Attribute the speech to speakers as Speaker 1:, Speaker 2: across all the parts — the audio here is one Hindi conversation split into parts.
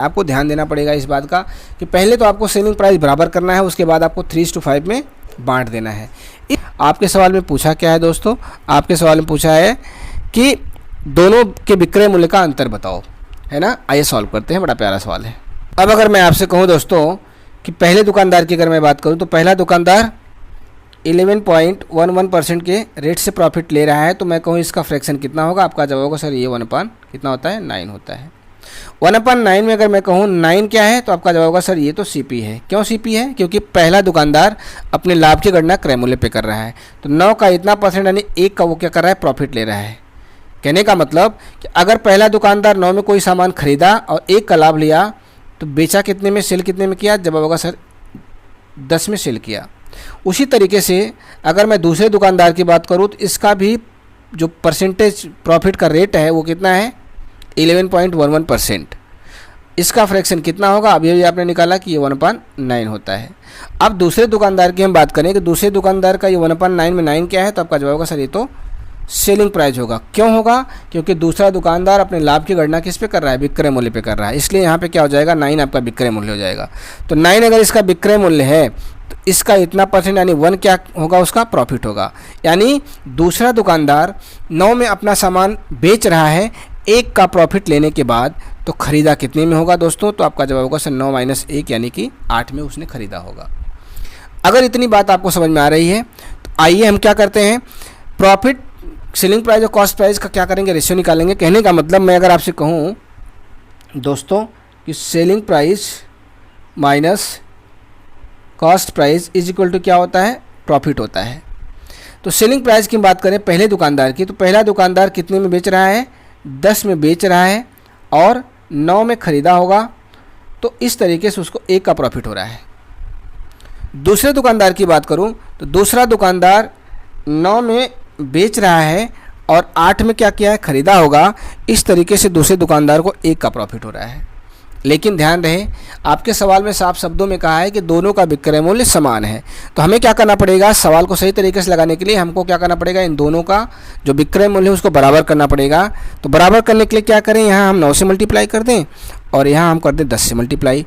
Speaker 1: आपको ध्यान देना पड़ेगा इस बात का कि पहले तो आपको सेलिंग प्राइस बराबर करना है, उसके बाद आपको 3:5 में बांट देना है। आपके सवाल में पूछा क्या है दोस्तों, आपके सवाल में पूछा है कि दोनों के विक्रय मूल्य का अंतर बताओ, है ना। आइए सॉल्व करते हैं, बड़ा प्यारा सवाल है। अब अगर मैं आपसे कहूँ दोस्तों कि पहले दुकानदार की अगर मैं बात करूँ तो पहला दुकानदार 11.11% के रेट से प्रॉफिट ले रहा है, तो मैं कहूँ इसका फ्रैक्शन कितना होगा। आपका जवाब होगा सर ये 1/, कितना होता है 9 होता है। 1/9 में अगर मैं कहूँ 9 क्या है, तो आपका जवाब होगा सर ये तो CP है। क्यों CP है, क्योंकि पहला दुकानदार अपने लाभ की गणना क्रय मूल्य पे कर रहा है, तो 9 का इतना % यानी 1 का वो क्या कर रहा है, प्रॉफिट ले रहा है। कहने का मतलब कि अगर पहला दुकानदार 9 में कोई सामान खरीदा और 1 का लाभ लिया, तो बेचा कितने में, सेल कितने में किया, जवाब होगा सर 10 में सेल किया। उसी तरीके से अगर मैं दूसरे दुकानदार की बात करूँ तो इसका भी जो परसेंटेज प्रॉफिट का रेट है वो कितना है, 11.11%। इसका फ्रैक्शन कितना होगा, अभी आपने निकाला कि ये 1/9 होता है। अब दूसरे दुकानदार की हम बात करें कि दूसरे दुकानदार का ये 1/9 में 9 क्या है, तो आपका जवाब होगा सर ये तो सेलिंग प्राइस होगा। क्यों होगा, क्योंकि दूसरा दुकानदार अपने लाभ की गणना किस पे कर रहा है, विक्रय मूल्य पे कर रहा है, इसलिए यहाँ पे क्या हो जाएगा 9 आपका विक्रय मूल्य हो जाएगा। तो 9 अगर इसका विक्रय मूल्य है तो इसका इतना % यानी 1 क्या होगा, उसका प्रॉफिट होगा। यानी दूसरा दुकानदार 9 में अपना सामान बेच रहा है, 1 का प्रॉफिट लेने के बाद, तो खरीदा कितने में होगा दोस्तों, तो आपका जवाब होगा सर 9 - 1 यानी कि 8 में उसने खरीदा होगा। अगर इतनी बात आपको समझ में आ रही है तो आइए हम क्या करते हैं, प्रॉफिट सेलिंग प्राइस और कॉस्ट प्राइस का क्या करेंगे, रेशियो निकालेंगे। कहने का मतलब मैं अगर आपसे कहूँ दोस्तों कि selling price minus cost price is equal to क्या होता है, प्रॉफिट होता है। तो सेलिंग प्राइस की बात करें पहले दुकानदार की, तो पहला दुकानदार कितने में बेच रहा है, 10 में बेच रहा है और 9 में ख़रीदा होगा, तो इस तरीके से उसको 1 का प्रॉफिट हो रहा है। दूसरे दुकानदार की बात करूं तो दूसरा दुकानदार 9 में बेच रहा है और 8 में क्या किया है, ख़रीदा होगा। इस तरीके से दूसरे दुकानदार को 1 का प्रॉफिट हो रहा है। लेकिन ध्यान रहे आपके सवाल में साफ शब्दों में कहा है कि दोनों का विक्रय मूल्य समान है, तो हमें क्या करना पड़ेगा, सवाल को सही तरीके से लगाने के लिए हमको क्या करना पड़ेगा, इन दोनों का जो विक्रय मूल्य है उसको बराबर करना पड़ेगा। तो बराबर करने के लिए क्या करें, यहाँ हम 9 से मल्टीप्लाई कर दें और यहाँ हम कर दें 10 से मल्टीप्लाई,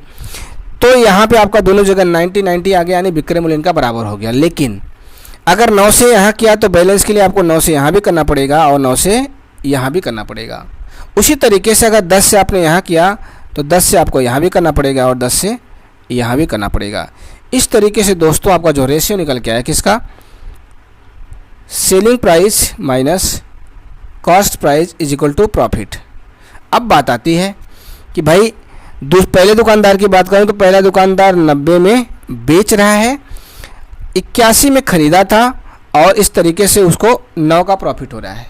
Speaker 1: तो यहाँ पर आपका दोनों जगह 90 आ गया, यानी विक्रय मूल्य इनका बराबर हो गया। लेकिन अगर 9 से यहाँ किया तो बैलेंस के लिए आपको 9 से यहाँ भी करना पड़ेगा और 9 से यहाँ भी करना पड़ेगा। उसी तरीके से अगर 10 से आपने यहाँ किया तो 10 से आपको यहाँ भी करना पड़ेगा और 10 से यहाँ भी करना पड़ेगा। इस तरीके से दोस्तों आपका जो रेशियो निकल के आया किसका, selling price minus cost price is equal to profit. अब बात आती है कि भाई पहले दुकानदार की बात करें तो पहला दुकानदार 90 में बेच रहा है, 81 में ख़रीदा था और इस तरीके से उसको 9 का प्रॉफिट हो रहा है।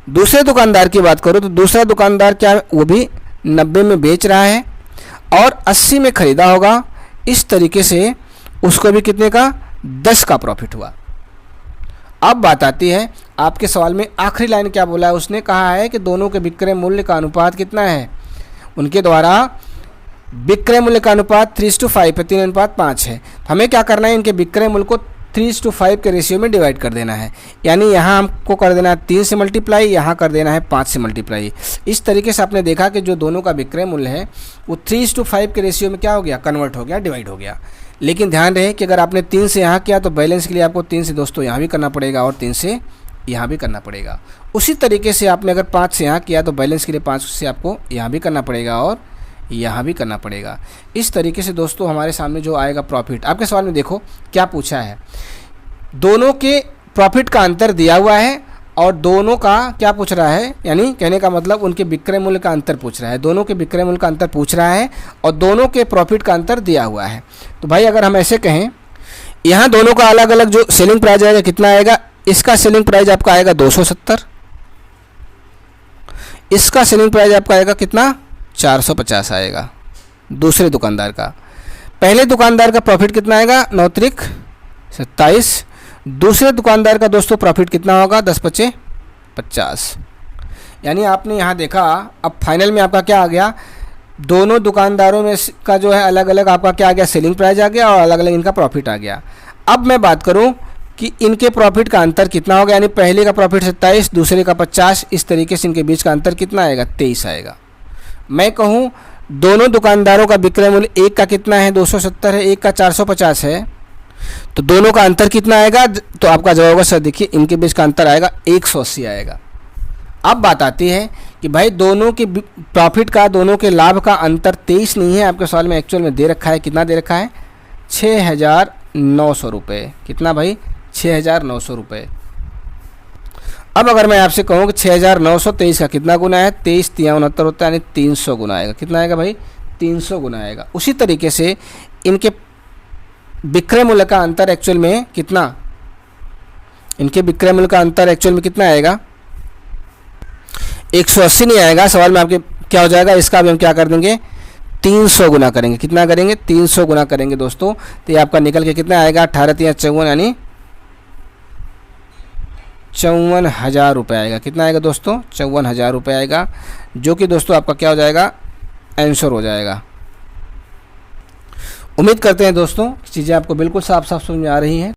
Speaker 1: दूसरे दुकानदार की बात करो तो दूसरा दुकानदार क्या, वो भी 90 में बेच रहा है और 80 में ख़रीदा होगा, इस तरीके से उसको भी कितने का, 10 का प्रॉफिट हुआ। अब बात आती है आपके सवाल में आखिरी लाइन क्या बोला है, उसने कहा है कि दोनों के विक्रय मूल्य का अनुपात कितना है, उनके द्वारा विक्रय मूल्य का अनुपात 3:5 है, 3:5 है। हमें क्या करना है, इनके विक्रय मूल्य को 3:5 के रेशियो में डिवाइड कर देना है। यानी यहाँ हमको कर देना है 3 से मल्टीप्लाई, यहाँ कर देना है 5 से मल्टीप्लाई। इस तरीके से आपने देखा कि जो दोनों का विक्रय मूल्य है वो 3:5 के रेशियो में क्या हो गया, कन्वर्ट हो गया, डिवाइड हो गया। लेकिन ध्यान रहे कि अगर आपने 3 से यहाँ किया तो बैलेंस के लिए आपको 3 से दोस्तों यहाँ भी करना पड़ेगा और 3 से यहाँ भी करना पड़ेगा। उसी तरीके से आपने अगर 5 से यहाँ किया तो बैलेंस के लिए 5 से आपको यहाँ भी करना पड़ेगा और यहाँ भी करना पड़ेगा। इस तरीके से दोस्तों हमारे सामने जो आएगा प्रॉफिट, आपके सवाल में देखो क्या पूछा है, दोनों के प्रॉफिट का अंतर दिया हुआ है और दोनों का क्या पूछ रहा है, यानी कहने का मतलब उनके विक्रय मूल्य का अंतर पूछ रहा है, दोनों के विक्रय मूल्य का अंतर पूछ रहा है और दोनों के प्रॉफिट का अंतर दिया हुआ है। तो भाई अगर हम ऐसे कहें, यहाँ दोनों का अलग अलग जो सेलिंग प्राइस आएगा कितना आएगा, इसका सेलिंग प्राइस आपका आएगा 270, इसका सेलिंग प्राइस आपका आएगा कितना, 450 आएगा दूसरे दुकानदार का। पहले दुकानदार का प्रॉफिट कितना आएगा, 9 त्रिक 27, दूसरे दुकानदार का दोस्तों प्रॉफिट कितना होगा, 10×5 = 50। यानी आपने यहाँ देखा, अब फाइनल में आपका क्या आ गया, दोनों दुकानदारों में का जो है अलग अलग आपका क्या आ गया, सेलिंग प्राइस आ गया और अलग अलग इनका प्रॉफिट आ गया। अब मैं बात करूँ कि इनके प्रॉफिट का अंतर कितना होगा, यानी पहले का प्रॉफिट 27, दूसरे का 50, इस तरीके से इनके बीच का अंतर कितना आएगा, 23 आएगा। मैं कहूँ दोनों दुकानदारों का विक्रय मूल्य एक का कितना है 270 है, एक का 450 है, तो दोनों का अंतर कितना आएगा? तो आपका जवाब होगा सर देखिए इनके बीच का अंतर आएगा 180 आएगा। अब बात आती है कि भाई दोनों के प्रॉफिट का, दोनों के लाभ का अंतर 23 नहीं है, आपके सवाल में एक्चुअल में दे रखा है, कितना दे रखा है? 6,900 रुपये। कितना भाई? 6,900 रुपये। अब अगर मैं आपसे कहूँ कि 6,923 का कितना गुना है? 23 तिया 69 होता है, यानी 300 गुना आएगा। कितना आएगा भाई? 300 गुना आएगा। उसी तरीके से इनके विक्रय मूल्य का अंतर एक्चुअल में कितना, इनके विक्रय मूल्य का अंतर एक्चुअल में कितना आएगा? 180 नहीं आएगा। सवाल में आपके क्या हो जाएगा? इसका भी हम क्या कर देंगे? 300 गुना करेंगे। कितना करेंगे? 300 गुना करेंगे दोस्तों। तो ये आपका निकल के कितना आएगा? 18 तिया 54, यानी 54,000 रुपये आएगा। कितना आएगा दोस्तों? 54,000 रुपये आएगा, जो कि दोस्तों आपका क्या हो जाएगा? आंसर हो जाएगा। उम्मीद करते हैं दोस्तों चीज़ें आपको बिल्कुल साफ साफ समझ में आ रही हैं।